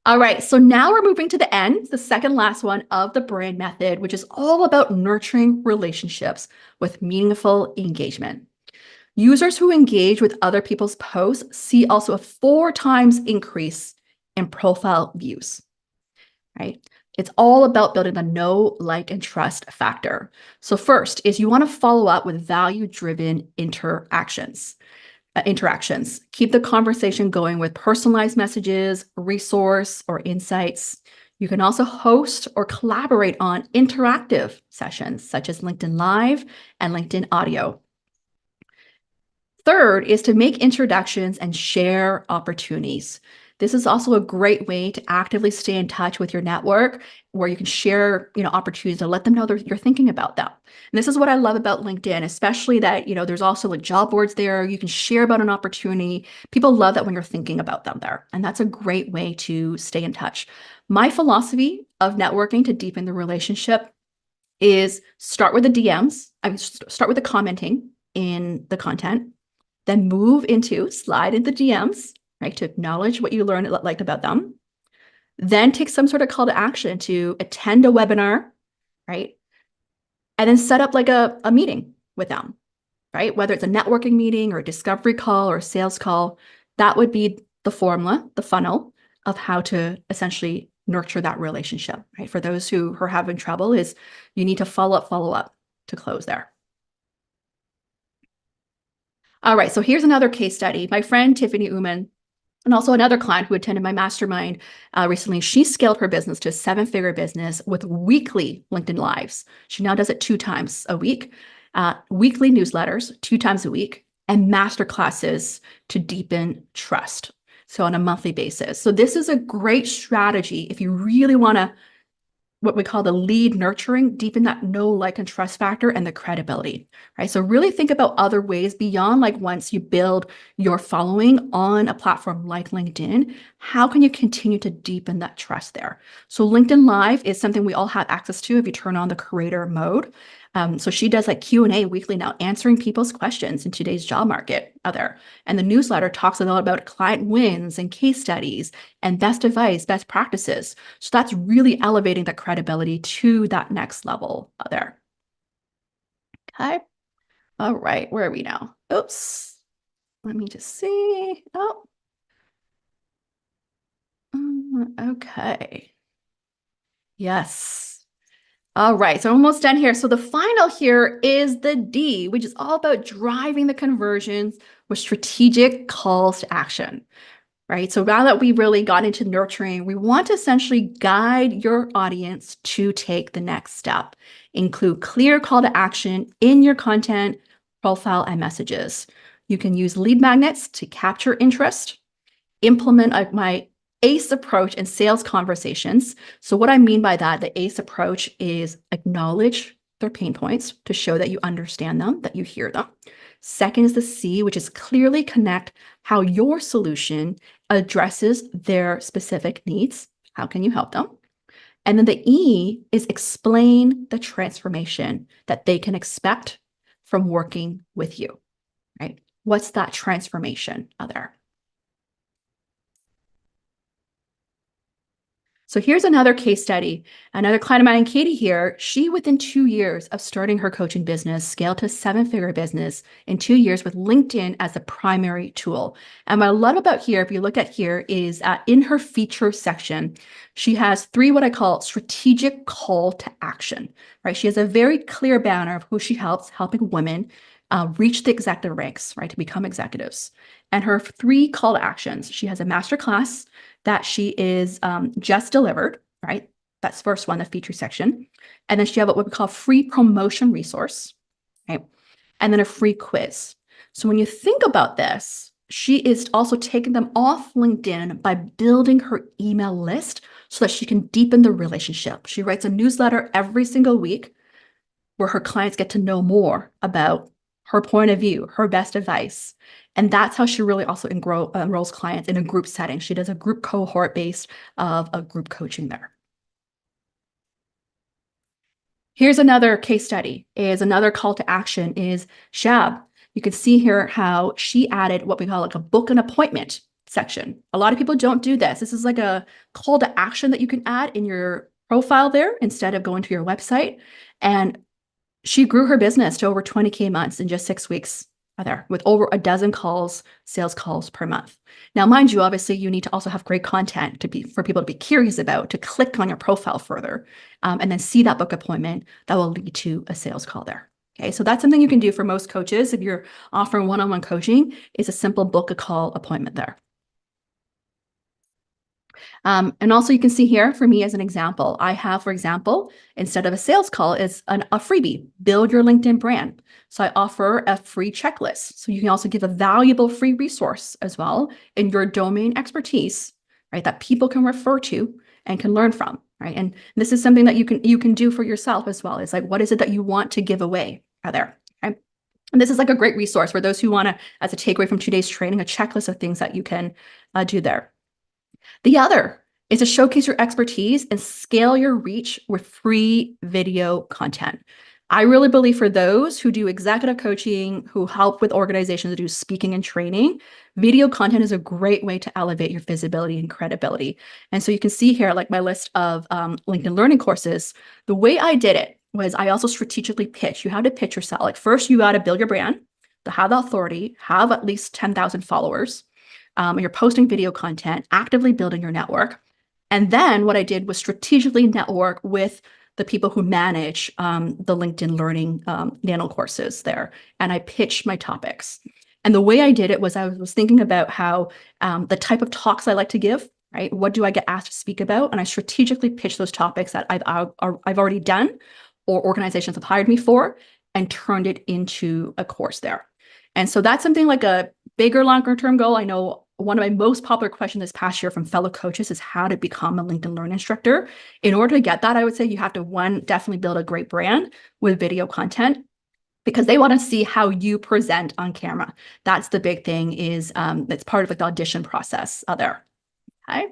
All right, so now we're moving to the end, the second last one of the brand method, which is all about nurturing relationships with meaningful engagement. Users who engage with other people's posts see also a 4 times increase in profile views, right? It's all about building the know, like, and trust factor. So first is you want to follow up with value-driven interactions. Keep the conversation going with personalized messages, resource, or insights. You can also host or collaborate on interactive sessions such as LinkedIn Live and LinkedIn Audio. Third is to make introductions and share opportunities. This is also a great way to actively stay in touch with your network where you can share, opportunities to let them know that you're thinking about them. And this is what I love about LinkedIn, especially that, there's also like job boards there. You can share about an opportunity. People love that when you're thinking about them there. And that's a great way to stay in touch. My philosophy of networking to deepen the relationship is start with the DMs. Start with the commenting in the content, then slide into DMs, right, to acknowledge what you learned liked about them. Then take some sort of call to action to attend a webinar, right? And then set up like a meeting with them, right? Whether it's a networking meeting or a discovery call or a sales call, that would be the formula, the funnel of how to essentially nurture that relationship, right? For those who are having trouble, is you need to follow up to close there. All right, so here's another case study. My friend Tiffany Uman, and also another client who attended my mastermind recently, she scaled her business to a 7-figure business with weekly LinkedIn Lives. She now does it 2 times a week, weekly newsletters 2 times a week, and master classes to deepen trust. So on a monthly basis. So this is a great strategy if you really want to, what we call the lead nurturing, deepen that know, like, and trust factor and the credibility, right? So really think about other ways beyond like once you build your following on a platform like LinkedIn, how can you continue to deepen that trust there? So LinkedIn Live is something we all have access to if you turn on the creator mode. So she does like Q&A weekly now, answering people's questions in today's job market out there. And the newsletter talks a lot about client wins and case studies and best advice, best practices. So that's really elevating the credibility to that next level there. Okay. All right. Where are we now? Oops. Let me just see. Oh. Okay. Yes. All right, so almost done here. So the final here is the D, which is all about driving the conversions with strategic calls to action, right? So now that we really got into nurturing, we want to essentially guide your audience to take the next step. Include clear call to action in your content, profile, and messages. You can use lead magnets to capture interest, implement my ACE approach in sales conversations. So what I mean by that, the ACE approach is acknowledge their pain points to show that you understand them, that you hear them. Second is the C, which is clearly connect how your solution addresses their specific needs. How can you help them? And then the E is explain the transformation that they can expect from working with you, right? What's that transformation there? So here's another case study. Another client of mine, Katie here, she within 2 years of starting her coaching business, scaled to a 7-figure business in 2 years with LinkedIn as the primary tool. And what I love about here, if you look at here, is in her feature section, she has 3 what I call strategic call to action, right? She has a very clear banner of who she helps, helping women reach the executive ranks, right, to become executives. And her 3 call to actions, she has a masterclass that she is just delivered, right? That's first one, the feature section. And then she have what we call free promotion resource, right? And then a free quiz. So when you think about this, she is also taking them off LinkedIn by building her email list so that she can deepen the relationship. She writes a newsletter every single week where her clients get to know more about her point of view, her best advice. And that's how she really also enrolls clients in a group setting. She does a group cohort based of a group coaching there. Here's another case study, is another call to action is Shab. You can see here how she added what we call like a book an appointment section. A lot of people don't do this. This is like a call to action that you can add in your profile there instead of going to your website. And she grew her business to over 20K months in just 6 weeks there with over a dozen calls, sales calls per month. Now, mind you, obviously you need to also have great content for people to be curious about, to click on your profile further, and then see that book appointment that will lead to a sales call there. Okay, so that's something you can do for most coaches if you're offering one-on-one coaching, is a simple book a call appointment there. And also you can see here for me as an example, I have, for example, instead of a sales call, it's a freebie, build your LinkedIn brand. So I offer a free checklist. So you can also give a valuable free resource as well in your domain expertise, right? That people can refer to and can learn from, right? And this is something that you can do for yourself as well. It's like, what is it that you want to give away out there? Okay? And this is like a great resource for those who want to, as a takeaway from today's training, a checklist of things that you can do there. The other is to showcase your expertise and scale your reach with free video content. I really believe for those who do executive coaching, who help with organizations that do speaking and training, video content is a great way to elevate your visibility and credibility. And so you can see here, like my list of LinkedIn Learning courses, the way I did it was I also strategically pitch. You have to pitch yourself. Like first, you got to build your brand, to have the authority, have at least 10,000 followers. You're posting video content, actively building your network. And then what I did was strategically network with the people who manage the LinkedIn Learning nano courses there. And I pitched my topics. And the way I did it was I was thinking about how the type of talks I like to give, right? What do I get asked to speak about? And I strategically pitched those topics that I've already done or organizations have hired me for and turned it into a course there. And so that's something like a bigger, longer term goal. I know one of my most popular questions this past year from fellow coaches is how to become a LinkedIn Learn instructor. In order to get that, I would say you have to, one, definitely build a great brand with video content because they want to see how you present on camera. That's the big thing is it's part of like the audition process there. Okay.